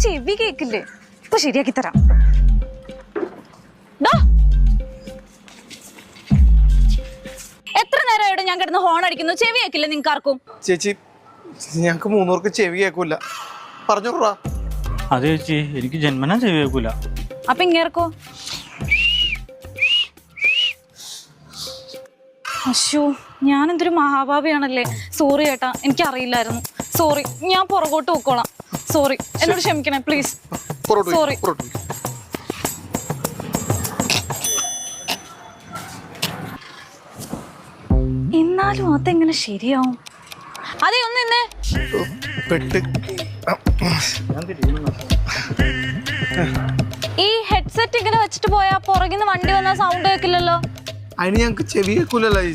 ചെവി കേക്കില്ലേ? ഇപ്പൊ ശരിയാക്കി തരാം. എത്ര നേരമായിട്ട് ഞാൻ കിടന്ന് ഹോൺ അടിക്കുന്നു, ചെവി കേക്കില്ലേ നിങ്ങൾക്ക് ആർക്കും? ചേച്ചി ഞങ്ങക്ക് മൂന്നൂർക്ക് ചെവി കേൾക്കൂല, പറഞ്ഞോടാ. അതെ ചേച്ചി, എനിക്ക് ജന്മനാ ചെവി കേൾക്കൂല. അപ്പൊ ഇങ്ങേർക്കോ? അശ്ശോ, ഞാനെന്തൊരു മഹാഭാവിയാണല്ലേ. സോറി ഏട്ടാ, എനിക്കറിയില്ലായിരുന്നു. സോറി, ഞാൻ പുറകോട്ട് പോയിക്കോളാം. സോറി, എന്നോട് ക്ഷമിക്കണേ പ്ലീസ്. സോറി. എന്നാലും അതെങ്ങനെ ശരിയാവും? അതെ, ഒന്ന് നിന്നേ. ഈ ഹെഡ്സെറ്റ് ഇങ്ങനെ വെച്ചിട്ട് പോയാ പുറകിന്ന് വണ്ടി വന്നാ സൗണ്ട് കേൾക്കില്ലല്ലോ. അതിന് ഞങ്ങക്ക് ചെവി കേൾക്കൂലല്ലോ ചേച്ചി.